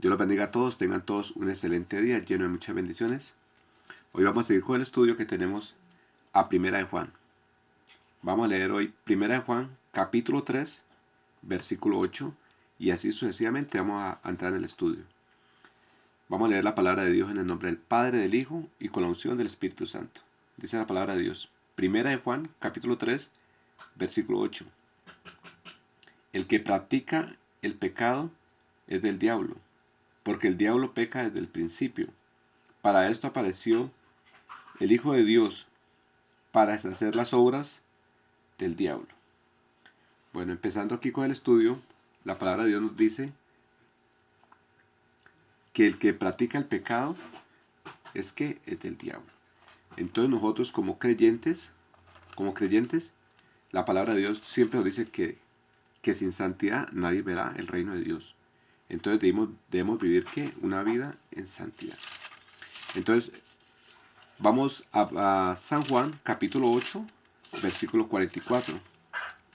Dios los bendiga a todos, tengan todos un excelente día lleno de muchas bendiciones. Hoy vamos a seguir con el estudio que tenemos a Primera de Juan. Vamos a leer hoy Primera de Juan, capítulo 3, versículo 8, y así sucesivamente vamos a entrar en el estudio. Vamos a leer la palabra de Dios en el nombre del Padre, del Hijo y con la unción del Espíritu Santo. Dice la palabra de Dios. Primera de Juan, capítulo 3, versículo 8. El que practica el pecado es del diablo, porque el diablo peca desde el principio. Para esto apareció el Hijo de Dios, para deshacer las obras del diablo. Bueno, empezando aquí con el estudio, la palabra de Dios nos dice que el que practica el pecado es del diablo. Entonces nosotros como creyentes, la palabra de Dios siempre nos dice que sin santidad nadie verá el reino de Dios. Entonces debemos vivir una vida en santidad. Entonces vamos a San Juan capítulo 8 versículo 44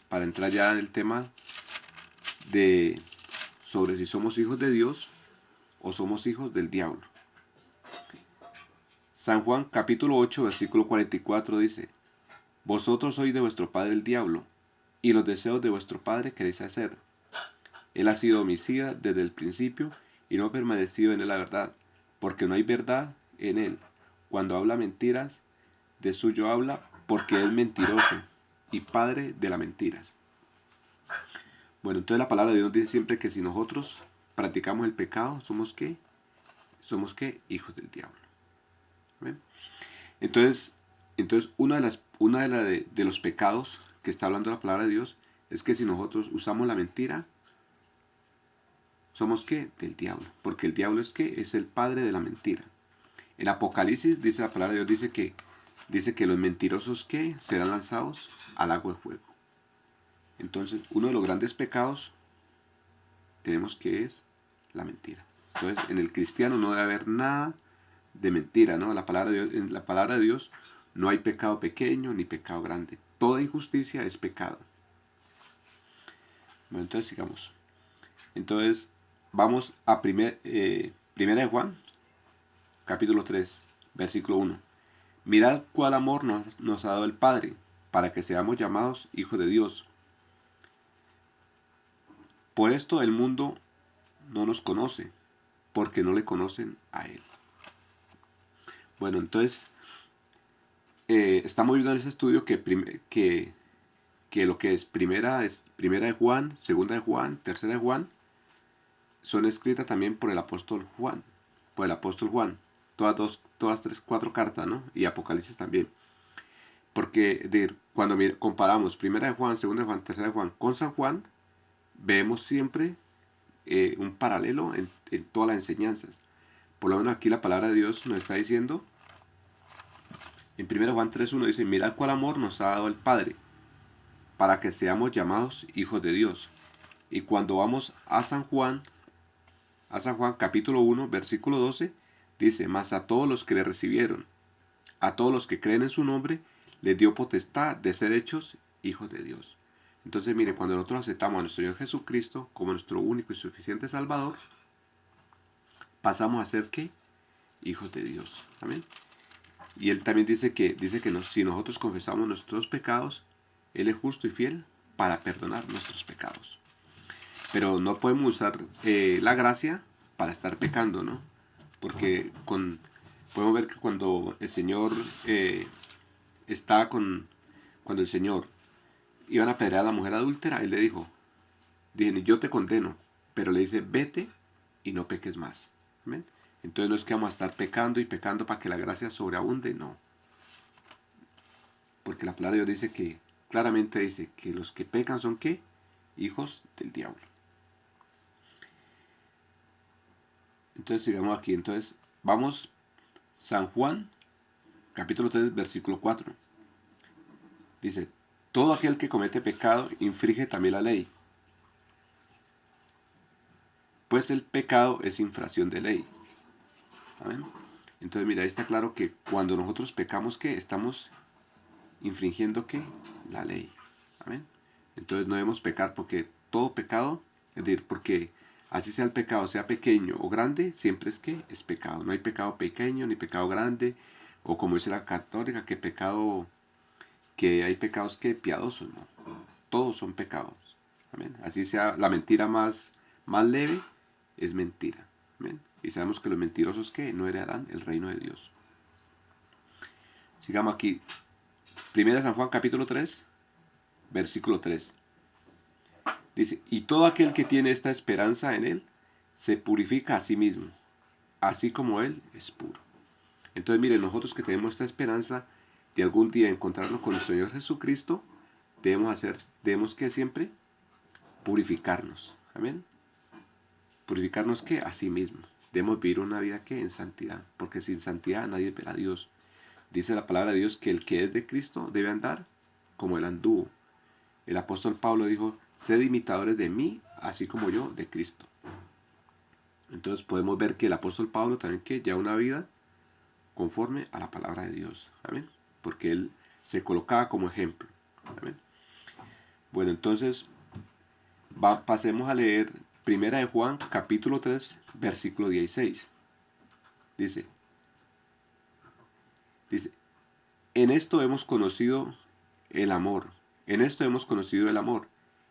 para entrar ya en el tema de sobre si somos hijos de Dios o somos hijos del diablo. San Juan capítulo 8 versículo 44 dice: Vosotros sois de vuestro padre el diablo, y los deseos de vuestro padre queréis hacer. Él ha sido homicida desde el principio y no ha permanecido en él la verdad, porque no hay verdad en él. Cuando habla mentiras, de suyo habla, porque es mentiroso y padre de las mentiras. Bueno, entonces la palabra de Dios dice siempre que si nosotros practicamos el pecado, ¿somos qué? Somos ¿qué? Hijos del diablo. ¿Ven? Entonces uno de los pecados que está hablando la palabra de Dios es que si nosotros usamos la mentira, ¿somos qué? Del diablo. Porque el diablo es ¿qué? Es el padre de la mentira. En Apocalipsis dice la palabra de Dios, dice que los mentirosos ¿qué? Serán lanzados al lago de fuego. Entonces, uno de los grandes pecados tenemos que es la mentira. Entonces, en el cristiano no debe haber nada de mentira, ¿no? En la palabra de Dios no hay pecado pequeño ni pecado grande. Toda injusticia es pecado. Bueno, entonces sigamos. Entonces, vamos a Primera de Juan, capítulo 3, versículo 1. Mirad cuál amor nos ha dado el Padre, para que seamos llamados hijos de Dios. Por esto el mundo no nos conoce, porque no le conocen a Él. Bueno, entonces, estamos viendo en ese estudio que lo que es primera de Juan, segunda de Juan, tercera de Juan, son escritas también por el apóstol Juan. Todas tres, cuatro cartas, ¿no? Y Apocalipsis también. Porque cuando comparamos primera de Juan, segunda de Juan, tercera de Juan con San Juan, vemos siempre un paralelo en todas las enseñanzas. Por lo menos aquí la palabra de Dios nos está diciendo, en 1 Juan 3.1 dice: mirad cuál amor nos ha dado el Padre, para que seamos llamados hijos de Dios. Y cuando vamos a San Juan capítulo 1, versículo 12, dice: mas a todos los que le recibieron, a todos los que creen en su nombre, les dio potestad de ser hechos hijos de Dios. Entonces, mire, cuando nosotros aceptamos a nuestro Señor Jesucristo como nuestro único y suficiente Salvador, pasamos a ser ¿qué? Hijos de Dios. Amén. Y Él también dice que si nosotros confesamos nuestros pecados, Él es justo y fiel para perdonar nuestros pecados. Pero no podemos usar la gracia para estar pecando, ¿no? Porque podemos ver que cuando el Señor cuando el Señor iban a apedrear a la mujer adúltera, Él le dijo, yo te condeno, pero le dice, vete y no peques más. ¿Amén? Entonces no es que vamos a estar pecando y pecando para que la gracia sobreabunde, no. Porque la palabra de Dios claramente dice que los que pecan son ¿qué? Hijos del diablo. Entonces sigamos aquí. Entonces vamos San Juan, capítulo 3, versículo 4. Dice: todo aquel que comete pecado infringe también la ley, pues el pecado es infracción de ley. ¿Amén? Entonces mira, ahí está claro que cuando nosotros pecamos, ¿qué? Estamos infringiendo ¿qué? La ley. ¿Amén? Entonces no debemos pecar, porque todo pecado, es decir, porque Así sea el pecado, sea pequeño o grande, siempre es que es pecado. No hay pecado pequeño ni pecado grande, o como dice la católica, que hay pecados que piadosos, no. Todos son pecados. Amén. Así sea la mentira más leve, es mentira. Amén. Y sabemos que los mentirosos que no heredarán el reino de Dios. Sigamos aquí. Primera San Juan capítulo 3, versículo 3. Dice, y todo aquel que tiene esta esperanza en él, se purifica a sí mismo, así como él es puro. Entonces, miren, nosotros que tenemos esta esperanza de algún día encontrarnos con el Señor Jesucristo, debemos que siempre purificarnos. Amén. Purificarnos que a sí mismo. Debemos vivir una vida que en santidad, porque sin santidad nadie verá a Dios. Dice la palabra de Dios que el que es de Cristo debe andar como él anduvo. El apóstol Pablo dijo, sed imitadores de mí, así como yo de Cristo. Entonces podemos ver que el apóstol Pablo también que lleva una vida conforme a la palabra de Dios. Amén. Porque él se colocaba como ejemplo. Amén. Bueno, entonces pasemos a leer Primera de Juan, capítulo 3, versículo 16. Dice, en esto hemos conocido el amor. En esto hemos conocido el amor,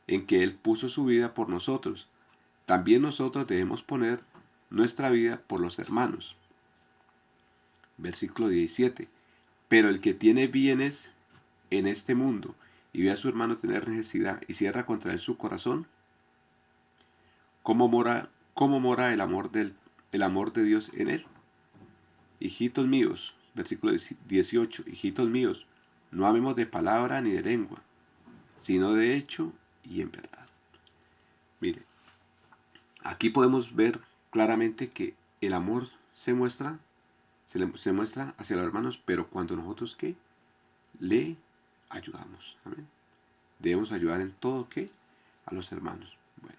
en que Él puso su vida por nosotros. También nosotros debemos poner nuestra vida por los hermanos. Versículo 17. Pero el que tiene bienes en este mundo y ve a su hermano tener necesidad y cierra contra él su corazón, ¿cómo mora el amor de Dios en él? Hijitos míos, versículo 18, hijitos míos, no amemos de palabra ni de lengua, sino de hecho y en verdad. Mire, aquí podemos ver claramente que el amor se muestra hacia los hermanos, pero cuando nosotros ¿qué? Le ayudamos. ¿Amén? Debemos ayudar en todo ¿qué? A los hermanos. Bueno,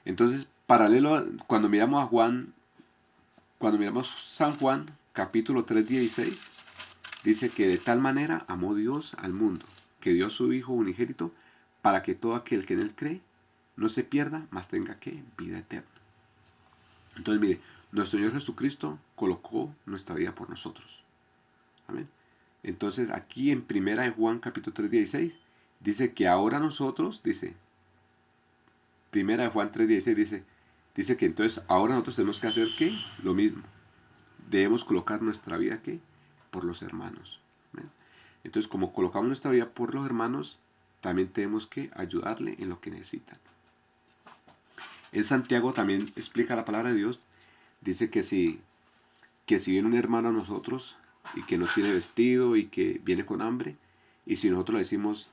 entonces, cuando miramos San Juan, capítulo 3, 16, dice que de tal manera amó Dios al mundo, que dio a su Hijo unigénito, para que todo aquel que en él cree no se pierda, mas tenga ¿qué? Vida eterna. Entonces, mire, nuestro Señor Jesucristo colocó nuestra vida por nosotros. Amén. Entonces, aquí en Primera de Juan, capítulo 3, 16, dice que ahora nosotros, Primera de Juan 3, 16, dice que entonces ahora nosotros tenemos que hacer ¿qué? Lo mismo. Debemos colocar nuestra vida ¿qué? Por los hermanos. ¿Amén? Entonces, como colocamos nuestra vida por los hermanos, también tenemos que ayudarle en lo que necesitan. En Santiago también explica la palabra de Dios. Dice que si viene un hermano a nosotros y que no tiene vestido y que viene con hambre, y si nosotros le decimos,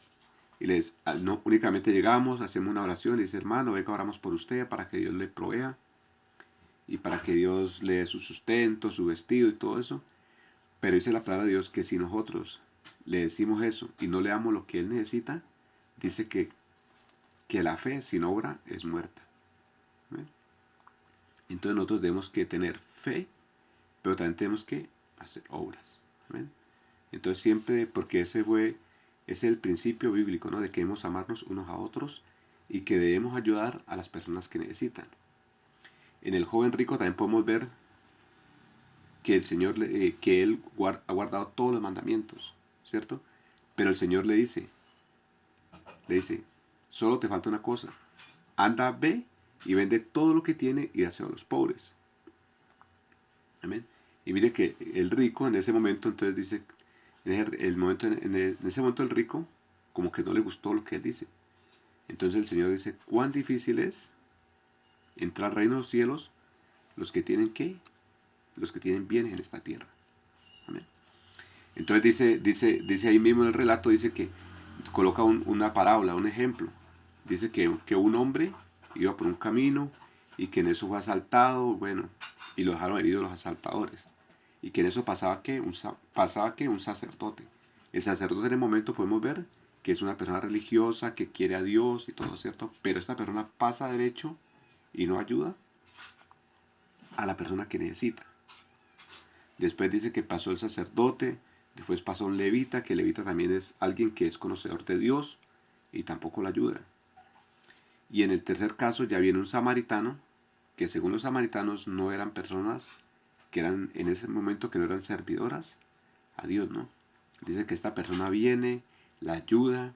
no únicamente llegamos, hacemos una oración y dice, hermano, venga, oramos por usted para que Dios le provea y para que Dios le dé su sustento, su vestido y todo eso. Pero dice la palabra de Dios que si nosotros le decimos eso y no le damos lo que él necesita, dice que la fe sin obra es muerta. ¿Ven? Entonces nosotros debemos que tener fe, pero también tenemos que hacer obras. ¿Ven? Entonces siempre, porque ese es el principio bíblico, ¿no? De que debemos amarnos unos a otros y que debemos ayudar a las personas que necesitan. En el joven rico también podemos ver que el Señor, que él ha guardado todos los mandamientos, ¿cierto? Pero el Señor le dice, solo te falta una cosa, anda, ve y vende todo lo que tiene y dáselo a los pobres. Amén. Y mire que el rico en ese momento, entonces dice, en ese momento el rico como que no le gustó lo que él dice. Entonces el Señor dice, cuán difícil es entrar al reino de los cielos los que tienen ¿qué? Los que tienen bienes en esta tierra. Amén. Entonces dice ahí mismo en el relato, dice que coloca una parábola, un ejemplo. Dice que un hombre iba por un camino y que en eso fue asaltado, bueno, y lo dejaron herido los asaltadores. Y que en eso pasaba un sacerdote. El sacerdote en el momento podemos ver que es una persona religiosa, que quiere a Dios y todo, ¿cierto? Pero esta persona pasa derecho y no ayuda a la persona que necesita. Después dice que pasó el sacerdote, después pasó un levita, que el levita también es alguien que es conocedor de Dios y tampoco la ayuda. Y en el tercer caso ya viene un samaritano, que según los samaritanos no eran personas que eran en ese momento que no eran servidoras a Dios, ¿no? Dice que esta persona viene, la ayuda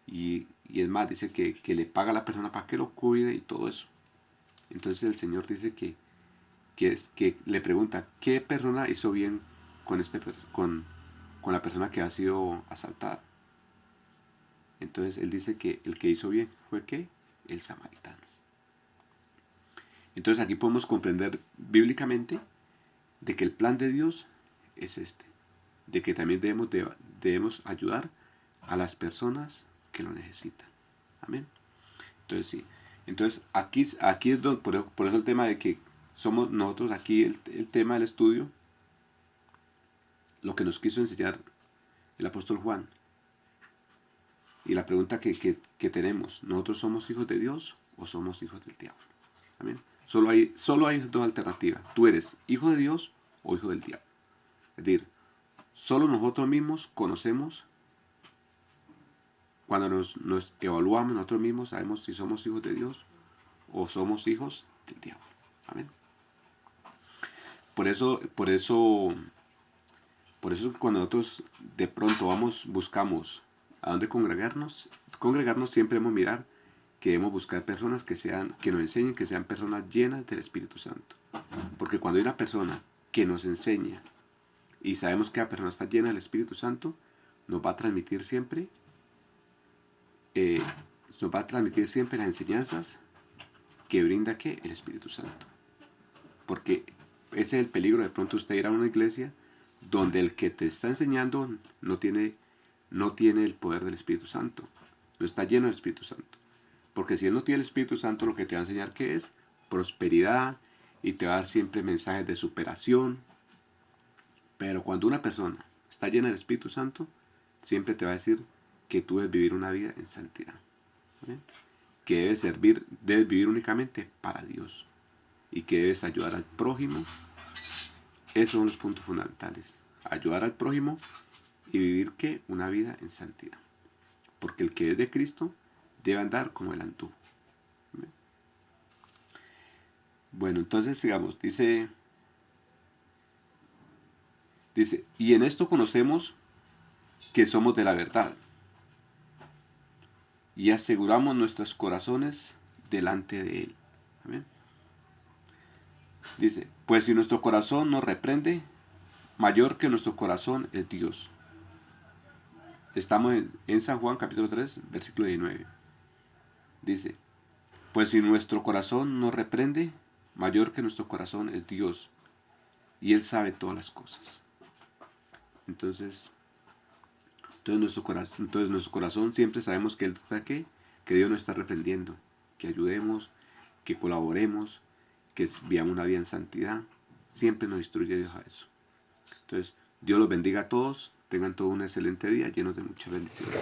y es más, dice que le paga a la persona para que lo cuide y todo eso. Entonces el Señor dice que le pregunta, ¿qué persona hizo bien con la persona que ha sido asaltada? Entonces él dice que el que hizo bien fue ¿qué? El samaritano. Entonces aquí podemos comprender bíblicamente de que el plan de Dios es este, de que también debemos ayudar a las personas que lo necesitan. Amén. Entonces sí. Entonces aquí es donde, por eso el tema de que somos nosotros aquí, el tema del estudio, lo que nos quiso enseñar el apóstol Juan. Y la pregunta que tenemos, ¿nosotros somos hijos de Dios o somos hijos del diablo? Amén. Solo hay dos alternativas. Tú eres hijo de Dios o hijo del diablo. Es decir, solo nosotros mismos conocemos, cuando nos evaluamos nosotros mismos, sabemos si somos hijos de Dios o somos hijos del diablo. Amén. Por eso cuando nosotros de pronto buscamos a dónde congregarnos siempre debemos mirar que debemos buscar personas que nos enseñen, que sean personas llenas del Espíritu Santo. Porque cuando hay una persona que nos enseña y sabemos que la persona está llena del Espíritu Santo, nos va a transmitir siempre las enseñanzas que brinda ¿qué? El Espíritu Santo. Porque ese es el peligro de pronto usted ir a una iglesia donde el que te está enseñando no tiene el poder del Espíritu Santo, no está lleno del Espíritu Santo. Porque si él no tiene el Espíritu Santo, lo que te va a enseñar ¿qué es? Prosperidad, y te va a dar siempre mensajes de superación. Pero cuando una persona está llena del Espíritu Santo, siempre te va a decir que tú debes vivir una vida en santidad. ¿Bien? Que debes vivir únicamente para Dios. Y que debes ayudar al prójimo. Esos son los puntos fundamentales. Ayudar al prójimo y vivir ¿qué? Una vida en santidad. Porque el que es de Cristo debe andar como él anduvo. Bueno, entonces sigamos. Dice, y en esto conocemos que somos de la verdad y aseguramos nuestros corazones delante de Él. Amén. Dice, pues si nuestro corazón nos reprende, mayor que nuestro corazón es Dios. Estamos en San Juan capítulo 3, versículo 19. Dice, pues si nuestro corazón nos reprende, mayor que nuestro corazón es Dios, y Él sabe todas las cosas. Entonces nuestro corazón siempre sabemos que Él está aquí, que Dios nos está reprendiendo, que ayudemos, que colaboremos, que vivamos una vida en santidad. Siempre nos instruye Dios a eso. Entonces, Dios los bendiga a todos, tengan todo un excelente día lleno de muchas bendiciones.